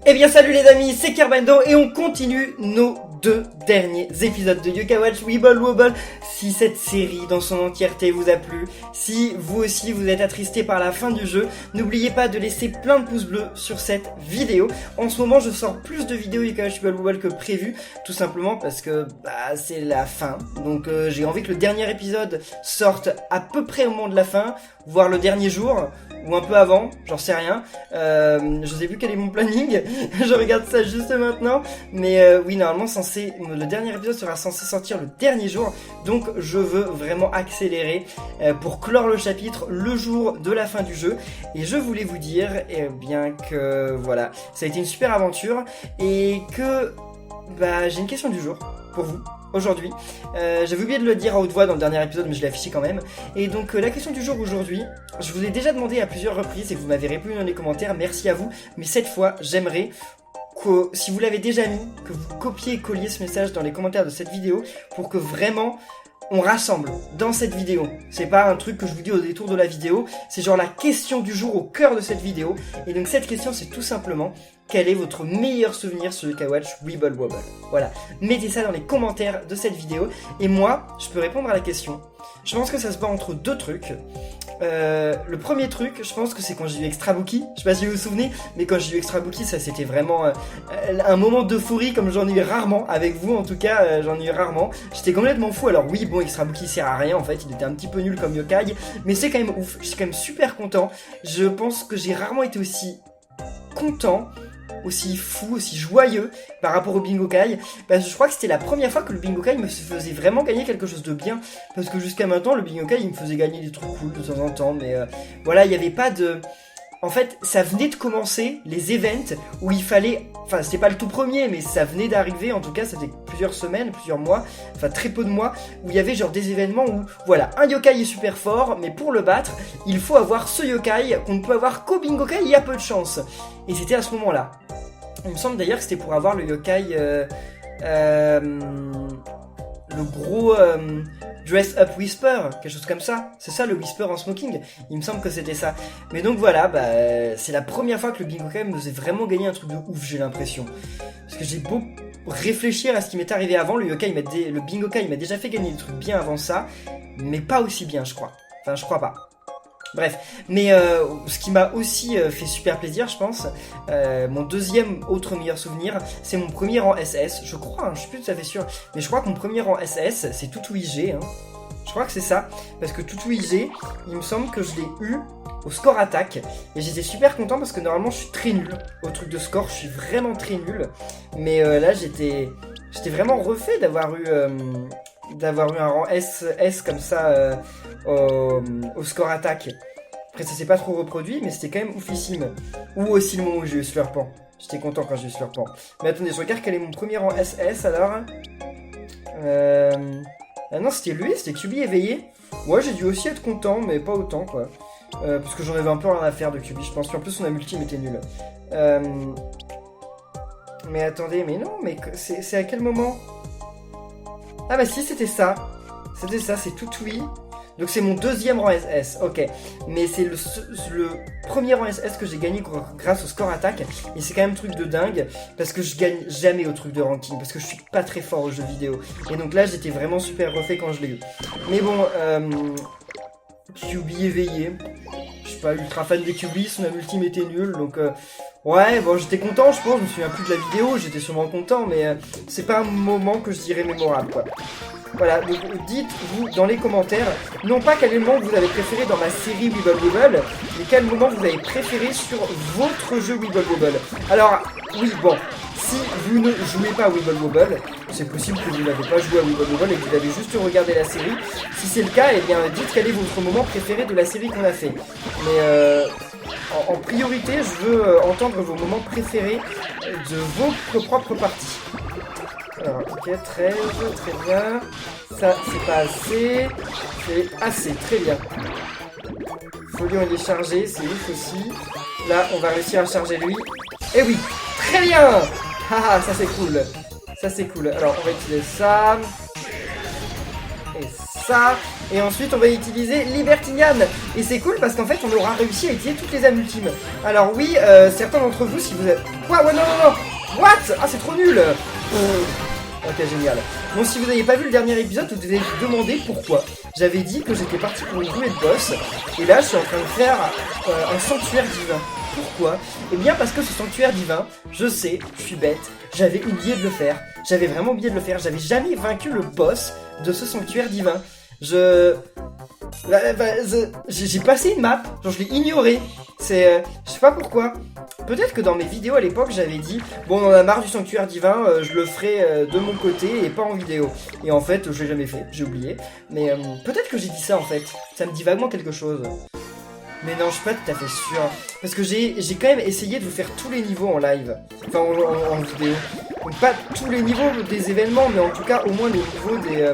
Eh bien salut les amis, c'est Carbando et on continue nos 2 derniers épisodes de Yokai Watch Weeble Wobble. Si cette série dans son entièreté vous a plu, si vous aussi vous êtes attristé par la fin du jeu, n'oubliez pas de laisser plein de pouces bleus sur cette vidéo. En ce moment je sors plus de vidéos Yokai Watch Weeble Wobble que prévu, tout simplement parce que c'est la fin. Donc j'ai envie que le dernier épisode sorte à peu près au moment de la fin, voire le dernier jour, ou un peu avant, j'en sais rien. Je sais plus quel est mon planning, je regarde ça juste maintenant. Mais oui, normalement le dernier épisode sera censé sortir le dernier jour. Donc je veux vraiment accélérer pour clore le chapitre le jour de la fin du jeu. Et je voulais vous dire bien que voilà, ça a été une super aventure. Et que j'ai une question du jour pour vous. Aujourd'hui, j'avais oublié de le dire à haute voix dans le dernier épisode, mais je l'ai affiché quand même. Et donc la question du jour aujourd'hui, je vous ai déjà demandé à plusieurs reprises et vous m'avez répondu dans les commentaires, merci à vous. Mais cette fois, j'aimerais que, si vous l'avez déjà mis, que vous copiez et colliez ce message dans les commentaires de cette vidéo pour que vraiment on rassemble dans cette vidéo. C'est pas un truc que je vous dis au détour de la vidéo, c'est genre la question du jour au cœur de cette vidéo. Et donc cette question, c'est tout simplement: quel est votre meilleur souvenir sur Yokai Watch Weeble Wobble? Voilà, mettez ça dans les commentaires de cette vidéo. Et moi, je peux répondre à la question. Je pense que ça se bat entre deux trucs. Le premier truc, je pense que c'est quand j'ai eu Extra Bookie. Je sais pas si vous vous souvenez, mais quand j'ai eu Extra Bookie, ça c'était vraiment un moment d'euphorie comme j'en ai eu rarement. Avec vous en tout cas, j'en ai eu rarement. J'étais complètement fou. Alors oui, bon, Extra Bookie sert à rien en fait, il était un petit peu nul comme yokai, mais c'est quand même ouf. Je suis quand même super content. Je pense que j'ai rarement été aussi content, aussi fou, aussi joyeux par rapport au Bingokai, parce que je crois que c'était la première fois que le Bingokai me faisait vraiment gagner quelque chose de bien, parce que jusqu'à maintenant le Bingokai il me faisait gagner des trucs cool de temps en temps, mais voilà, il n'y avait pas de... En fait, ça venait de commencer, les events, où il fallait... Enfin, c'était pas le tout premier, mais ça venait d'arriver, en tout cas, ça fait plusieurs semaines, plusieurs mois, enfin très peu de mois, où il y avait genre des événements où, voilà, un yokai est super fort, mais pour le battre, il faut avoir ce yokai qu'on ne peut avoir qu'au Bingokai, il y a peu de chance. Et c'était à ce moment-là. Il me semble d'ailleurs que c'était pour avoir le yokai... le gros... Dress Up Whisper, quelque chose comme ça. C'est ça le Whisper en smoking. Il me semble que c'était ça. Mais donc voilà, c'est la première fois que le Bingokai me faisait vraiment gagner un truc de ouf, j'ai l'impression. Parce que j'ai beau réfléchir à ce qui m'est arrivé avant, le Bingokai il m'a déjà fait gagner des trucs bien avant ça, mais pas aussi bien, je crois. Enfin, je crois pas. Bref, mais ce qui m'a aussi fait super plaisir, je pense, mon deuxième autre meilleur souvenir, c'est mon premier rang SS, je crois, je suis plus tout à fait sûr, mais je crois que mon premier rang SS, c'est Toutou IG, je crois que c'est ça, parce que Toutou IG, il me semble que je l'ai eu au score attaque, et j'étais super content parce que normalement je suis très nul au truc de score, je suis vraiment très nul, mais là j'étais vraiment refait d'avoir eu un rang S comme ça au score attaque. Après ça s'est pas trop reproduit, mais c'était quand même oufissime. Ou aussi le moment où j'ai eu Slurpant. J'étais content quand j'ai eu Slurpant. Mais attendez, je regarde quel est mon premier rang SS alors. Ah non, c'était lui, c'était Kyubi éveillé. Ouais, j'ai dû aussi être content, mais pas autant quoi. Parce que j'en avais un peu rien à faire de Kyubi, je pense qu'en plus son ultime était nul. Mais attendez, mais non, mais c'est à quel moment? Ah bah si, c'était ça. C'était ça, c'est Toutoui. Donc c'est mon deuxième rang SS, ok. Mais c'est le premier rang SS que j'ai gagné grâce au score attaque. Et c'est quand même un truc de dingue, parce que je gagne jamais au truc de ranking, parce que je suis pas très fort aux jeux vidéo. Et donc là, j'étais vraiment super refait quand je l'ai eu. Mais bon, Kyubi éveillé. Je suis pas ultra fan des Kyubi, son ultime était nul, donc... Ouais, bon, j'étais content, je pense, je me souviens plus de la vidéo, j'étais sûrement content, mais c'est pas un moment que je dirais mémorable, quoi. Voilà, donc dites-vous dans les commentaires, non pas quel est le moment que vous avez préféré dans ma série Weeble Wobble, mais quel moment vous avez préféré sur votre jeu Weeble Wobble. Alors, oui, bon, si vous ne jouez pas à Weeble Wobble, c'est possible que vous n'avez pas joué à Weeble Wobble et que vous avez juste regardé la série. Si c'est le cas, eh bien, dites quel est votre moment préféré de la série qu'on a fait. Mais en priorité, je veux entendre vos moments préférés de votre propre partie. Alors, ok, 13, très bien. Ça, c'est pas assez. C'est assez, très bien. Folion, il est chargé, c'est ouf aussi. Là, on va réussir à charger lui. Eh oui, très bien. Haha, ça c'est cool. Ça c'est cool. Alors, on va utiliser ça. Et ça, et ensuite on va utiliser Libertinian. Et c'est cool parce qu'en fait on aura réussi à utiliser toutes les âmes ultimes. Alors oui, certains d'entre vous, si vous êtes... Quoi, ouais, non, non, non. What? Ah, c'est trop nul. Ok, génial. Bon, si vous n'avez pas vu le dernier épisode, vous devez vous demander pourquoi. J'avais dit que j'étais parti pour une bouée de boss, et là je suis en train de faire un sanctuaire divin. Pourquoi? Eh bien parce que ce sanctuaire divin, je sais, je suis bête, j'avais oublié de le faire. J'avais vraiment oublié de le faire, j'avais jamais vaincu le boss de ce sanctuaire divin. J'ai passé une map, genre je l'ai ignoré. C'est, je sais pas pourquoi. Peut-être que dans mes vidéos à l'époque j'avais dit bon, on en a marre du sanctuaire divin, je le ferai de mon côté et pas en vidéo. Et en fait je l'ai jamais fait, j'ai oublié. Mais peut-être que j'ai dit ça en fait, ça me dit vaguement quelque chose. Mais non, je suis pas tout à fait sûr. Parce que j'ai quand même essayé de vous faire tous les niveaux en live. Enfin, en vidéo. Donc pas tous les niveaux des événements, mais en tout cas au moins les niveaux des...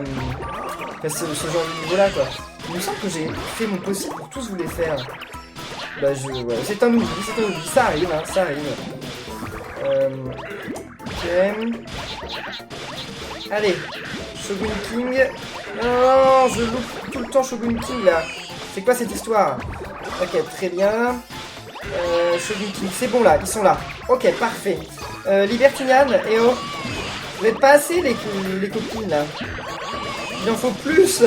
Enfin, ce genre de niveau-là, quoi. Il me semble que j'ai fait mon possible pour tous vous les faire. Bah, ouais, c'est un oubli, ça arrive, hein, ça arrive. Ok. Allez, Shogun King. Non, je loupe tout le temps Shogun King, là. C'est quoi cette histoire? Ok, très bien. Shogun King, c'est bon, là, ils sont là. Ok, parfait. Libertinian, et oh. Vous n'êtes pas assez, les copines, là. Il en faut plus.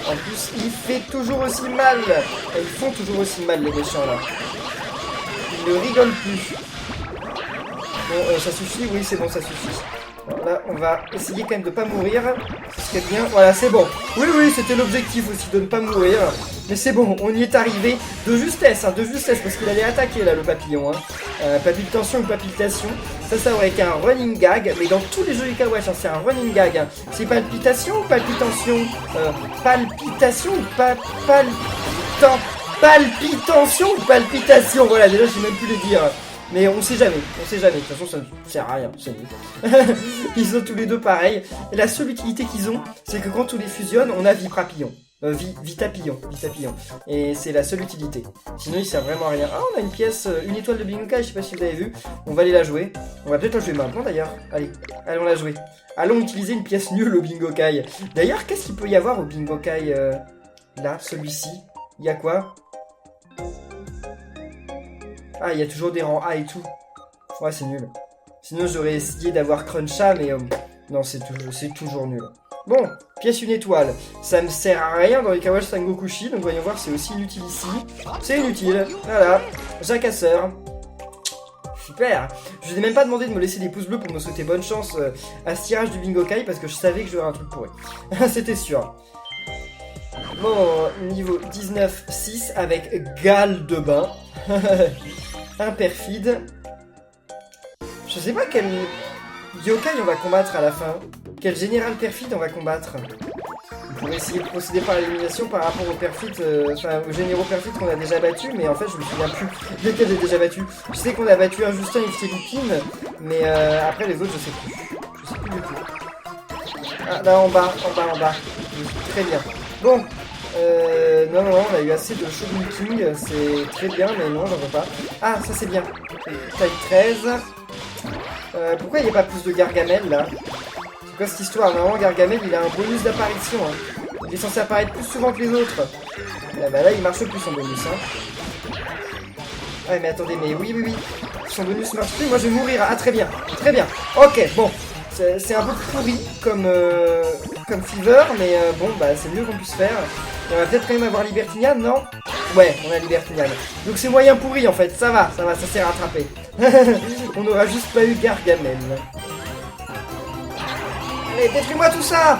En plus, il fait toujours aussi mal. Ils font toujours aussi mal, les méchants, là. Ils ne rigolent plus. Bon, ça suffit? Oui, c'est bon, ça suffit. Alors là, on va essayer quand même de pas mourir. Ce serait bien. Voilà, c'est bon. Oui, oui, c'était l'objectif aussi, de ne pas mourir. Mais c'est bon, on y est arrivé de justesse, parce qu'il allait attaquer, là, le papillon. Palpitation ou palpitation. Ça aurait été un running gag. Mais dans tous les jeux Yuka Watch, c'est un running gag. Hein. C'est palpitation ou palpitation? Palpitation ou palpitation ou palpitation? Voilà, déjà, je sais même plus les dire. Mais on sait jamais, De toute façon, ça ne sert à rien, c'est nul. Ils sont tous les deux pareils. Et la seule utilité qu'ils ont, c'est que quand on les fusionne, on a Viprapillon. Vitapillon. Et c'est la seule utilité. Sinon, ils servent vraiment à rien. Ah, on a une pièce, une étoile de Bingokai, je sais pas si vous avez vu. On va aller la jouer. On va peut-être la jouer maintenant d'ailleurs. Allez, allons la jouer. Allons utiliser une pièce nulle au Bingokai. D'ailleurs, qu'est-ce qu'il peut y avoir au Bingokai là, celui-ci? Il y a quoi? Ah, il y a toujours des rangs A et tout. Ouais, c'est nul. Sinon, j'aurais essayé d'avoir Cruncha, mais non, c'est toujours nul. Bon, pièce une étoile. Ça me sert à rien dans les Kawash Sangokushi, donc voyons voir, c'est aussi inutile ici. C'est inutile. Voilà. Jacasseur. Super. Je vous ai même pas demandé de me laisser des pouces bleus pour me souhaiter bonne chance à ce tirage du Bingokai, parce que je savais que j'aurais un truc pourri. C'était sûr. Bon, niveau 19-6 avec Gale de bain. Un perfide. Je sais pas quel yokai on va combattre à la fin. Quel général perfide on va combattre. On pourrait essayer de procéder par l'élimination par rapport aux perfides, enfin aux généraux perfides qu'on a déjà battus, mais en fait je me souviens plus lesquels j'ai déjà battu. Je sais qu'on a battu un Justin et Philippine, mais après les autres je sais plus. Je sais plus du tout. Ah là en bas. Très bien. Bon. Non, on a eu assez de Shogun King, c'est très bien, mais non, j'en veux pas. Ah, ça c'est bien. Taille 13. Pourquoi il n'y a pas plus de Gargamel là? C'est quoi cette histoire? Normalement, Gargamel il a un bonus d'apparition. Hein. Il est censé apparaître plus souvent que les autres. Bah là, il marche plus son bonus. Hein. Ouais, mais attendez, mais oui. Son bonus marche plus, moi je vais mourir. Ah, très bien. Ok, bon. C'est un peu pourri comme Fever, mais bon, bah c'est mieux qu'on puisse faire. On va peut-être quand même avoir Libertinian, non? Ouais, on a Libertinian. Donc c'est moyen pourri en fait, ça va, ça s'est rattrapé. On n'aura juste pas eu Gargamel. Allez, détruis-moi tout ça!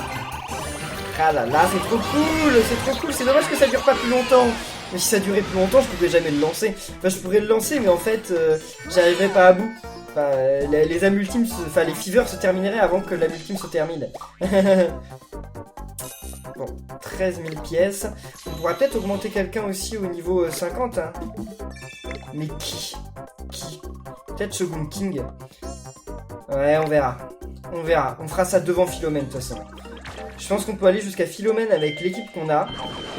Ah là là, c'est trop cool, c'est dommage que ça dure pas plus longtemps. Mais si ça durait plus longtemps, je pourrais jamais le lancer. Enfin, je pourrais le lancer, mais en fait, j'arriverais pas à bout. Enfin, les âmes ultimes, enfin les fevers se termineraient avant que l'âme ultime se termine. Bon, 13 000 pièces. On pourra peut-être augmenter quelqu'un aussi au niveau 50. Hein. Mais qui? Peut-être Shogun King. Ouais, on verra. On fera ça devant Philomène de toute façon. Je pense qu'on peut aller jusqu'à Philomène avec l'équipe qu'on a.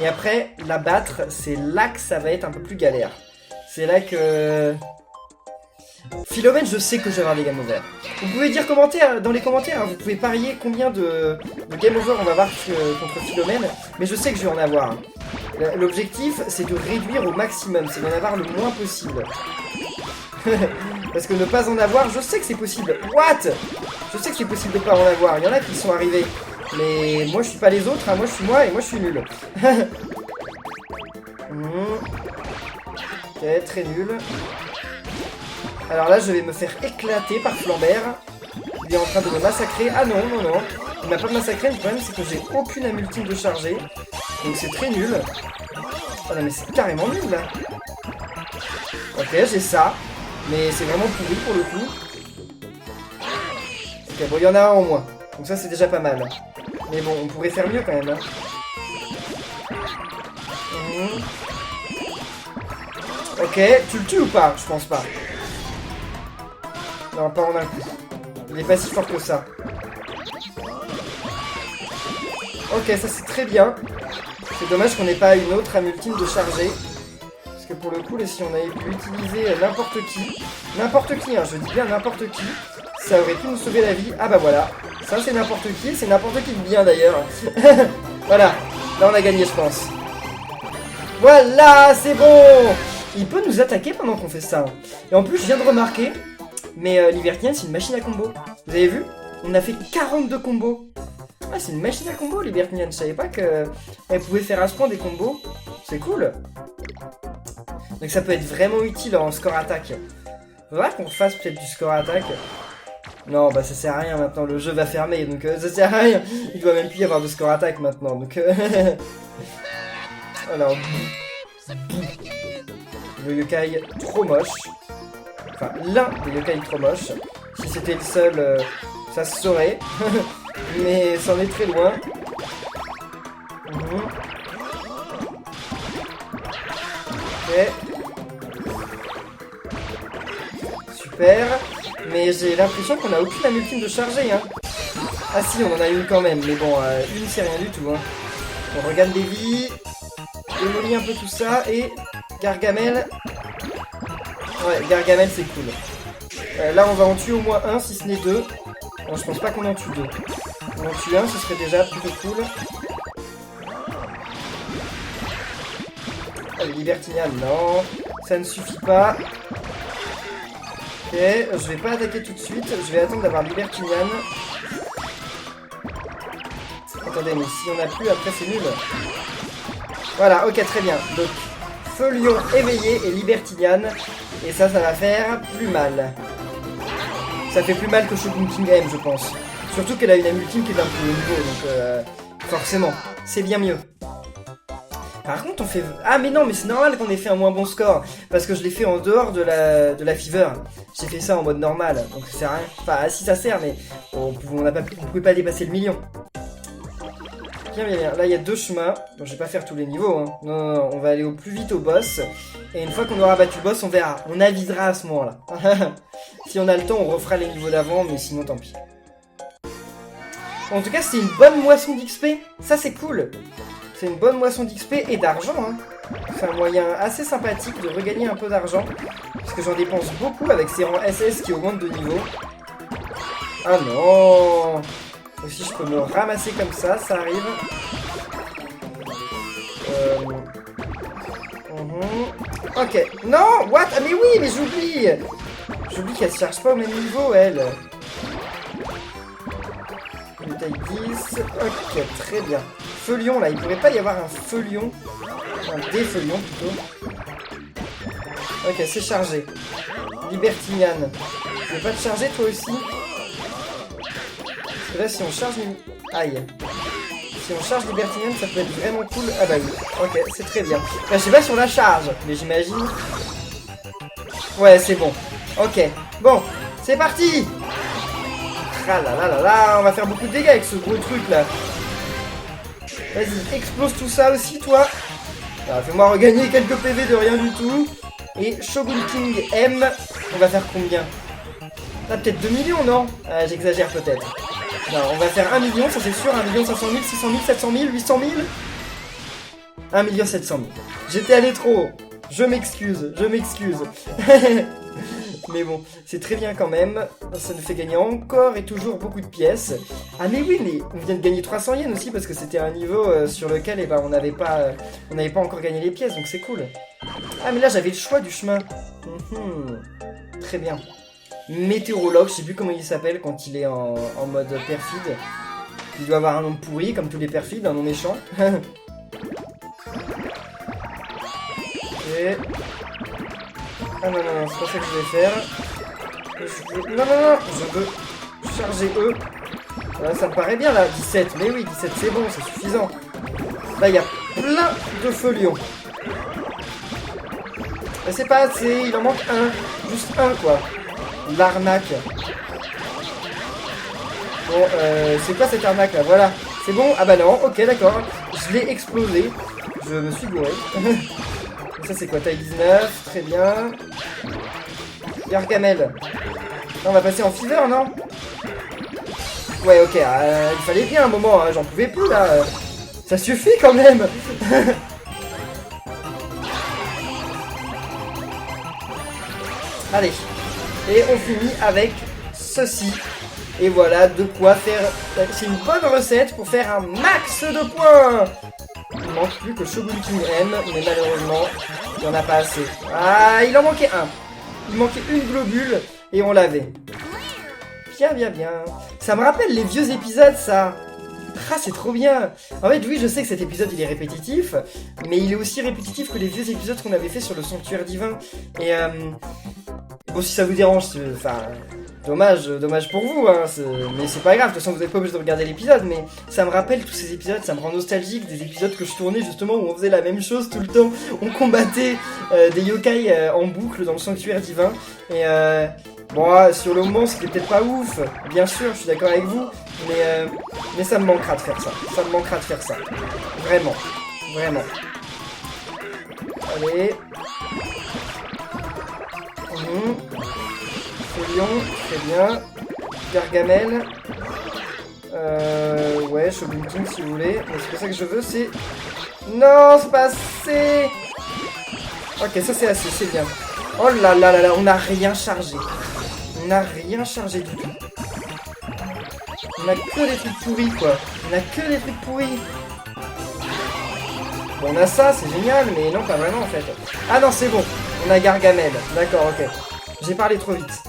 Et après, la battre, c'est là que ça va être un peu plus galère. C'est là que... Philomène, je sais que je vais avoir des game over. Vous pouvez dire dans les commentaires, hein, vous pouvez parier combien de game over on va avoir contre Philomène, mais je sais que je vais en avoir. L'objectif, c'est de réduire au maximum, c'est d'en avoir le moins possible. Parce que ne pas en avoir, je sais que c'est possible. What? Je sais que c'est possible de pas en avoir, il y en a qui sont arrivés. Mais moi, je suis pas les autres, hein. Moi, je suis moi et moi, je suis nul. Ok, très nul. Alors là, je vais me faire éclater par Flambert. Il est en train de me massacrer. Ah non, non, non. Il m'a pas massacré, le problème, c'est que j'ai aucune âme ultime de charger. Donc c'est très nul. Oh non, mais c'est carrément nul, là. Ok, j'ai ça. Mais c'est vraiment pourri, pour le coup. Ok, bon, il y en a un en moins. Donc ça, c'est déjà pas mal. Mais bon, on pourrait faire mieux, quand même, hein. Ok, tu le tues ou pas? Je pense pas. Non, pas en un coup. Il est pas si fort que ça. Ok, ça c'est très bien. C'est dommage qu'on n'ait pas une autre âme ultime de charger. Parce que pour le coup, là, si on avait pu utiliser n'importe qui, hein, je dis bien n'importe qui, ça aurait pu nous sauver la vie. Ah bah voilà, ça c'est n'importe qui de bien d'ailleurs. Voilà, là on a gagné je pense. Voilà, c'est bon. Il peut nous attaquer pendant qu'on fait ça. Et en plus, je viens de remarquer, mais Libertinian, c'est une machine à combo. Vous avez vu? On a fait 42 combos. Ah, c'est une machine à combo, Libertinian. Je savais pas qu'elle pouvait faire à ce point des combos. C'est cool. Donc ça peut être vraiment utile en score attaque. Faudra qu'on fasse peut-être du score attaque. Non, bah ça sert à rien maintenant. Le jeu va fermer, donc ça sert à rien. Il doit même plus y avoir de score attaque maintenant. Donc alors, le yokai trop moche. Enfin, l'un des yokai trop moches. Si c'était le seul, ça se saurait. Mais c'en est très loin. Ok. Super. Mais j'ai l'impression qu'on a aucune âme ultime de charger, hein. Ah si, on en a une quand même. Mais bon, une c'est rien du tout, hein. On regarde des vies. Démolit un peu tout ça. Et Gargamel. Ouais, Gargamel c'est cool. Là on va en tuer au moins un, si ce n'est deux. Bon, je pense pas qu'on en tue deux. On en tue un, ce serait déjà plutôt cool. Allez, Libertinian, non. Ça ne suffit pas. Ok, je vais pas attaquer tout de suite. Je vais attendre d'avoir Libertinian. Attendez, mais si on a plus, après c'est nul. Voilà, ok, très bien. Donc, Feu Lion éveillé et Libertinian. Et ça va faire plus mal. Ça fait plus mal que Shogun King M, je pense. Surtout qu'elle a une âme ultime qui est d'un plus haut niveau, donc forcément, c'est bien mieux. Par contre, on fait... Ah mais non, mais c'est normal qu'on ait fait un moins bon score. Parce que je l'ai fait en dehors de la Fever. J'ai fait ça en mode normal, donc ça sert à rien. Enfin, si ça sert, mais on pouvait pas dépasser le million. Bien, bien, bien. Là, il y a deux chemins. Donc, je vais pas faire tous les niveaux. Hein. Non, non, non, on va aller au plus vite au boss. Et une fois qu'on aura battu le boss, on verra. On avisera à ce moment-là. Si on a le temps, on refera les niveaux d'avant, mais sinon, tant pis. En tout cas, c'est une bonne moisson d'XP. Ça, c'est cool. C'est une bonne moisson d'XP et d'argent. Hein. C'est un moyen assez sympathique de regagner un peu d'argent. Parce que j'en dépense beaucoup avec ces rangs SS qui augmentent de niveau. Ah non! Aussi, je peux me ramasser comme ça arrive. Ok. Non! What? Ah mais oui, mais j'oublie! J'oublie qu'elle se charge pas au même niveau, elle. Une taille 10. Ok, très bien. Feu lion, là. Il pourrait pas y avoir un feu lion. Un des feux lions, plutôt. Ok, c'est chargé. Libertinian. Tu veux pas te charger, toi aussi? Parce que là, si on charge... Aïe. Si on charge Libertinian, ça peut être vraiment cool. Ah bah oui. Ok, c'est très bien. Enfin, je sais pas si on la charge, mais j'imagine... Ouais, c'est bon. Ok. Bon, c'est parti. Ah là là là là, on va faire beaucoup de dégâts avec ce gros truc, là. Vas-y, explose tout ça aussi, toi. Fais-moi regagner quelques PV de rien du tout. Et Shogun King M, on va faire combien? Ah, peut-être 2 millions, non? J'exagère peut-être. Non, on va faire 1 million, ça c'est sûr. 1 500 000, 600 000, 700 000, 800 000. 1 700 000. J'étais allé trop haut. Je m'excuse, je m'excuse. Mais bon, c'est très bien quand même. Ça nous fait gagner encore et toujours beaucoup de pièces. Ah mais oui, mais on vient de gagner 300 yens aussi parce que c'était un niveau sur lequel on n'avait pas encore gagné les pièces, donc c'est cool. Ah mais là j'avais le choix du chemin. Très bien. Météorologue, je sais plus comment il s'appelle quand il est en mode perfide. Il doit avoir un nom pourri comme tous les perfides, un nom méchant. Ok. Ah non, c'est pas ça que je vais faire. Non, je veux charger eux. Là, ça me paraît bien là, 17. Mais oui, 17 c'est bon, c'est suffisant. Là, il y a plein de feux lions. Mais c'est pas assez, il en manque un. Juste un, quoi. L'arnaque. Bon, c'est quoi cette arnaque là? Voilà. C'est bon? Ah bah non, ok, d'accord. Je l'ai explosé. Je me suis gouré. Ça c'est quoi? Taille 19, très bien. Gargamel. Là, on va passer en fever, non? Ouais, ok, il fallait bien un moment, hein, j'en pouvais plus là. Ça suffit quand même. Allez. Et on finit avec ceci. Et voilà de quoi faire... C'est une bonne recette pour faire un max de points. Il manque plus que Shogun King M, mais malheureusement, il n'y en a pas assez. Ah, il en manquait un. Il manquait une globule et on l'avait. Bien. Ça me rappelle les vieux épisodes, ça. Ah, c'est trop bien. En fait, oui, je sais que cet épisode, il est répétitif, mais il est aussi répétitif que les vieux épisodes qu'on avait fait sur le Sanctuaire Divin. Et, bon, si ça vous dérange, enfin... Dommage pour vous, hein, mais c'est pas grave, de toute façon vous n'êtes pas obligé de regarder l'épisode, mais ça me rappelle tous ces épisodes, ça me rend nostalgique, des épisodes que je tournais justement où on faisait la même chose tout le temps, on combattait des yokai en boucle dans le Sanctuaire Divin, et bon, sur le moment c'était peut-être pas ouf, bien sûr, je suis d'accord avec vous, mais ça me manquera de faire ça, vraiment. Allez. Lion, très bien. Gargamel. Ouais, Shogun King si vous voulez. Mais c'est pas ça que je veux, c'est... Non, c'est pas assez. Ok, ça c'est assez, c'est bien. Oh là, on n'a rien chargé. On n'a rien chargé du tout. On a que des trucs pourris, quoi. Bon, on a ça, c'est génial, mais non, pas vraiment, en fait. Ah non, c'est bon. On a Gargamel. D'accord, ok. J'ai parlé trop vite.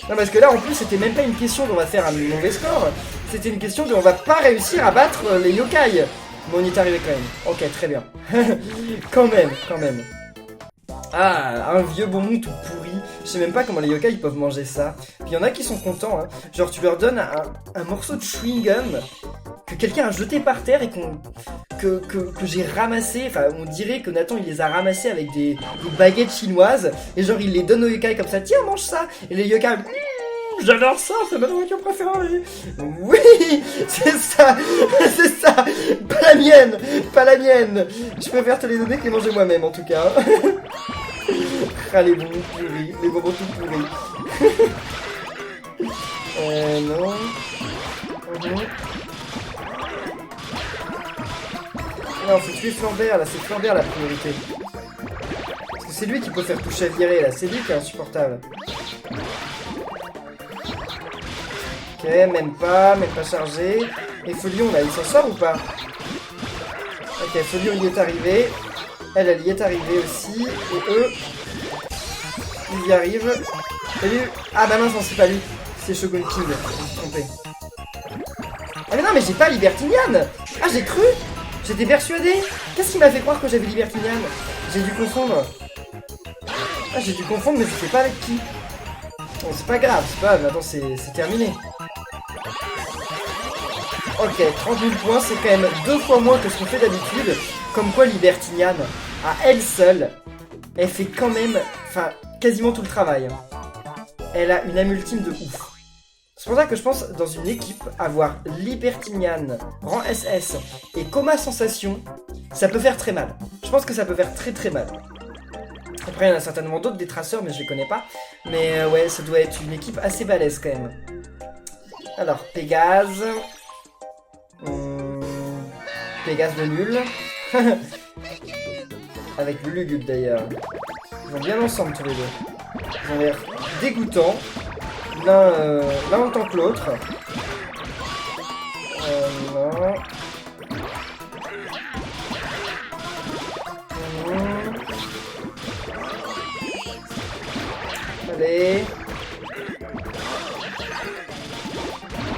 Non, parce que là, en plus, c'était même pas une question d'on va faire un mauvais score. C'était une question de on va pas réussir à battre les yokai. Bon, on y est arrivé quand même. Ok, très bien. quand même. Ah, un vieux bonbon tout pourri. Je sais même pas comment les yokai ils peuvent manger ça. Puis il y en a qui sont contents, hein. Genre, tu leur donnes un morceau de chewing-gum que quelqu'un a jeté par terre et que j'ai ramassé. Enfin, on dirait que Nathan il les a ramassés avec des baguettes chinoises. Et genre, il les donne aux yokai comme ça. Tiens, mange ça. Et les yokai. J'adore ça, c'est ma nourriture préférée. Oui, c'est ça. Pas la mienne. Je préfère te les donner que les manger moi-même en tout cas. Ah, les bonbons pourris, les bonbons tout pourris. Non. Non, faut tuer Flambert, là, c'est Flambert la priorité. Parce que c'est lui qui peut faire tout chavirer, là, c'est lui qui est insupportable. Ok, même pas chargé. Et Folion, là, il s'en sort ou pas? Ok, Folion y est arrivé. Elle y est arrivée aussi. Et eux, ils y arrivent. Salut. Ah bah mince, non, c'est pas lui. C'est Shogun King, je me suis trompé. Ah mais non, mais j'ai pas Libertinian. Ah, j'ai cru. J'étais persuadé. Qu'est-ce qui m'a fait croire que j'avais Libertinian? J'ai dû confondre. Ah, j'ai dû confondre, mais je sais pas avec qui. Bon, c'est pas grave, maintenant c'est terminé. Ok, 30 000 points, c'est quand même 2 fois moins que ce qu'on fait d'habitude. Comme quoi Libertinian, à elle seule, elle fait quand même, enfin, quasiment tout le travail. Elle a une âme ultime de ouf. C'est pour ça que je pense, dans une équipe, avoir Libertinian, rang SS et Coma Sensation, ça peut faire très mal. Je pense que ça peut faire très mal. Après, il y en a certainement d'autres, des traceurs, mais je les connais pas. Mais ouais, ça doit être une équipe assez balèze quand même. Alors, Pégase. Pégase de nul. Avec le Lugubre d'ailleurs. Ils vont bien ensemble tous les deux. Ils ont l'air dégoûtants. L'un autant que l'autre. Non. Allez.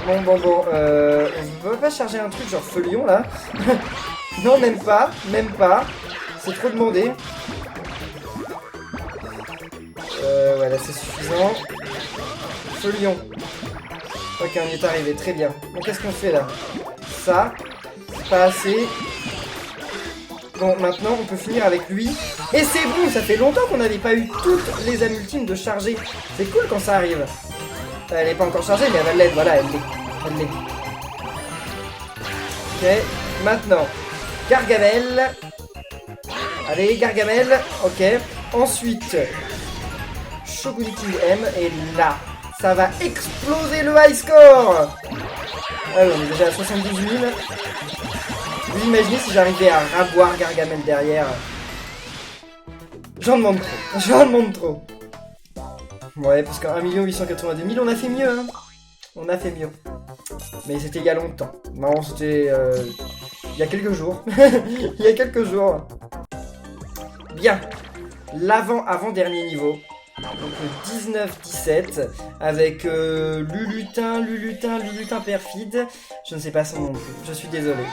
Bon. On peut pas charger un truc genre feu lion là? Non, même pas. C'est trop demandé. Voilà, c'est suffisant. Feu lion. Ok, on y est arrivé, très bien. Donc qu'est-ce qu'on fait là? Ça, c'est pas assez. Bon, maintenant on peut finir avec lui. Et c'est bon, ça fait longtemps qu'on n'avait pas eu toutes les âmes ultimes de charger. C'est cool quand ça arrive. Elle est pas encore chargée, mais elle va l'être, voilà, elle l'est. Ok, maintenant, Gargamel. Allez, Gargamel, ok. Ensuite, Shogun King M, et là, ça va exploser le high score. Ah oui, on est déjà à 72 000. Vous imaginez si j'arrivais à raboire Gargamel derrière? J'en demande trop. Ouais, parce qu'à 1 882 000, on a fait mieux, hein. On a fait mieux. Mais c'était il y a longtemps. Non, c'était il y a quelques jours. Il y a quelques jours. Bien. Avant-dernier niveau. Donc le 19-17 avec Lulutin perfide. Je ne sais pas son nom plus. Je suis désolé.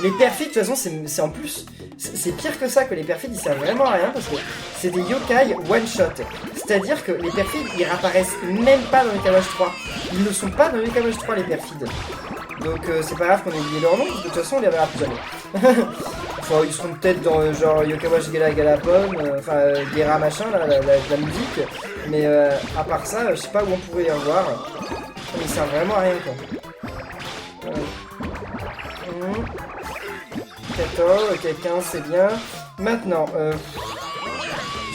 Les perfides, de toute façon, c'est en plus... C'est pire que ça, que les perfides, ils servent vraiment à rien, parce que c'est des yokai one-shot. C'est-à-dire que les perfides, ils réapparaissent même pas dans Yokai Watch 3. Ils ne sont pas dans Yokai Watch 3, les perfides. Donc c'est pas grave qu'on ait oublié leur nom, parce que de toute façon, on les verra plus jamais. Enfin, ils seront peut-être dans genre Yokai Watch Gala Galapon, Guerra machin, là, la musique. Mais à part ça, je sais pas où on pourrait les revoir. Ils servent vraiment à rien, quoi. 14, ok, 15, c'est bien. Maintenant,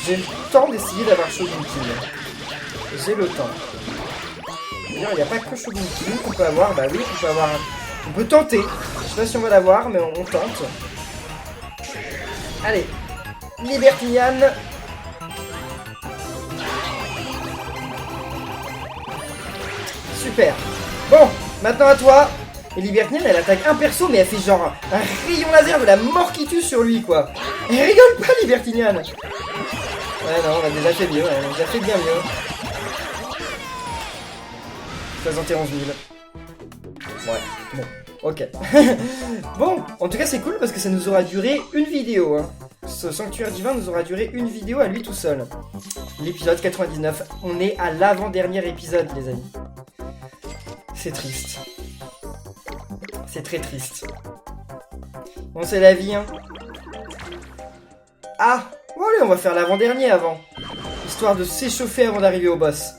j'ai le temps d'essayer d'avoir Shogun King. J'ai le temps. D'ailleurs, il n'y a pas que Shogun King qu'on peut avoir. Bah oui, on peut avoir... On peut tenter. Je sais pas si on va l'avoir, mais on tente. Allez. Libertinian. Super. Bon, maintenant à toi. Et Libertinian, elle attaque un perso, mais elle fait genre un rayon laser de la mort qui tue sur lui, quoi. Elle rigole pas, Libertinian. Ouais, non, on a déjà fait mieux, on a déjà fait bien mieux. 71 000. Ouais, bon, ok. Bon, en tout cas, c'est cool parce que ça nous aura duré une vidéo, hein. Ce sanctuaire divin nous aura duré une vidéo à lui tout seul. L'épisode 99. On est à l'avant-dernier épisode, les amis. C'est triste. C'est très triste. Bon, c'est la vie, hein. Ah, bon, allez, on va faire l'avant-dernier avant. Histoire de s'échauffer avant d'arriver au boss.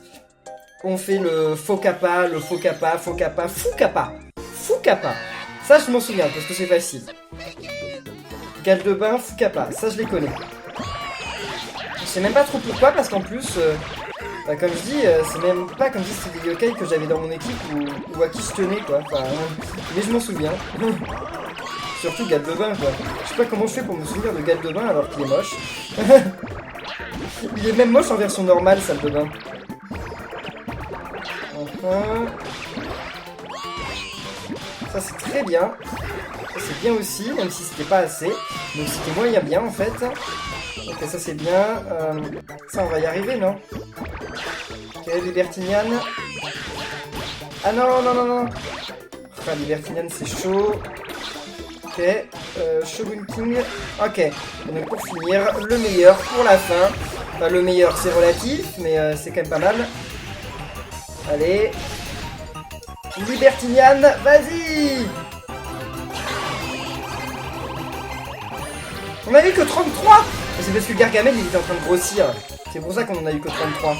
On fait le faux kappa, fou kappa. Ça, je m'en souviens, parce que c'est facile. Gale de bain, fou kappa. Ça, je les connais. Je sais même pas trop pourquoi, parce qu'en plus... Bah, comme je dis, c'est même pas comme si c'était des yokai que j'avais dans mon équipe ou à qui je tenais, quoi. Enfin, mais je m'en souviens. Surtout Gale de bain, quoi. Je sais pas comment je fais pour me souvenir de Gale de bain alors qu'il est moche. Il est même moche en version normale, salle de bain. Enfin... Ça, c'est très bien. Ça, c'est bien aussi, même si c'était pas assez. Donc, c'était moyen bien, en fait. Ok, ça, c'est bien. Ça, on va y arriver, non? Ok, Libertinian. Ah non. Ah, Libertinian, c'est chaud. Ok, Shogun King. Ok, donc pour finir, le meilleur pour la fin. Enfin, le meilleur, c'est relatif, mais c'est quand même pas mal. Allez. Libertinian, vas-y! On a eu que 33! C'est parce que Gargamel, il était en train de grossir. C'est pour ça qu'on en a eu que 33.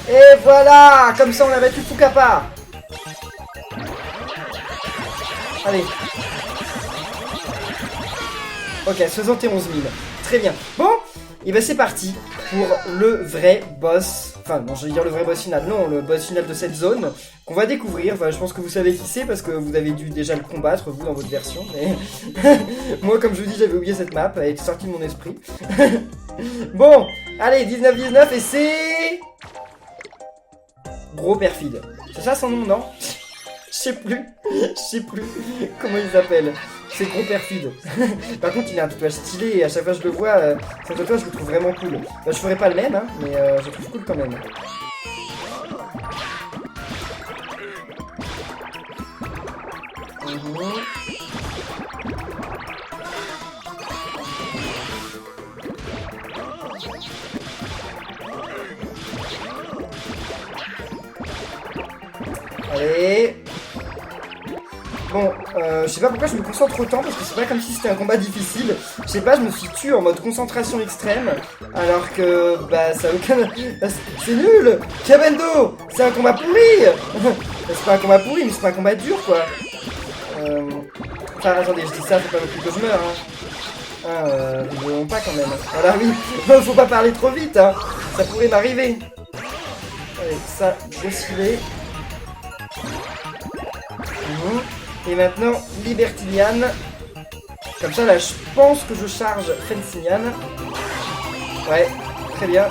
Et voilà! Comme ça, on a battu fou kappa. Allez. Ok, 71 000. Très bien. Bon, et ben c'est parti pour le vrai boss. Enfin, non, je vais dire le vrai boss final. Non, le boss final de cette zone qu'on va découvrir. Enfin, je pense que vous savez qui c'est parce que vous avez dû déjà le combattre, vous, dans votre version. Mais moi, comme je vous dis, j'avais oublié cette map. Elle était sortie de mon esprit. Bon, allez, 19-19 et c'est... Gros perfide. C'est ça son nom, non? Je sais plus comment il s'appelle. C'est gros perfide. Par contre, il a un tatouage stylé et à chaque fois que je le vois, son tatouage, je le trouve vraiment cool. Bah, je ferai pas le même, hein, mais je le trouve cool quand même. Allez. Bon, je sais pas pourquoi je me concentre autant, parce que c'est pas comme si c'était un combat difficile. Je sais pas, je me suis tué en mode concentration extrême, alors que, bah, ça a aucun... C'est nul. Kabendo, c'est un combat pourri. C'est pas un combat pourri, mais c'est pas un combat dur, quoi. Enfin, attendez, je dis ça, faut pas non plus que je meure, hein. Ne voulons pas quand même. Voilà, oui, faut pas parler trop vite, hein. Ça pourrait m'arriver. Allez, ça, grosse filet. Et maintenant, Libertilian. Comme ça, là, je pense que je charge Fensinian. Ouais, très bien.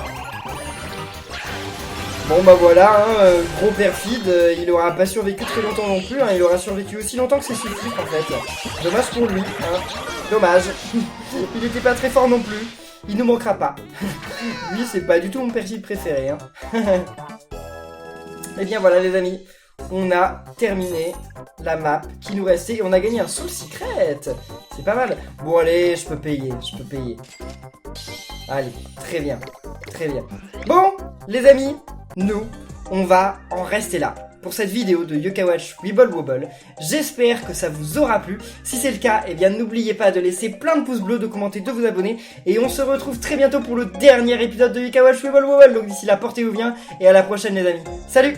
Bon, bah voilà, hein, gros perfide. Il aura pas survécu très longtemps non plus. Hein, il aura survécu aussi longtemps que ses subtifs, en fait. Dommage pour lui. Hein. Dommage. Il était pas très fort non plus. Il nous manquera pas. Lui, c'est pas du tout mon perfide préféré. Hein. Et bien voilà, les amis. On a terminé la map qui nous restait et on a gagné un Soul Secret. C'est pas mal. Bon allez, je peux payer. Allez, très bien. Bon, les amis, nous, on va en rester là pour cette vidéo de Yokai Watch Wibble Wobble. J'espère que ça vous aura plu. Si c'est le cas, eh bien n'oubliez pas de laisser plein de pouces bleus, de commenter, de vous abonner. Et on se retrouve très bientôt pour le dernier épisode de Yokai Watch Wibble Wobble. Donc d'ici là, portez-vous bien et à la prochaine les amis. Salut!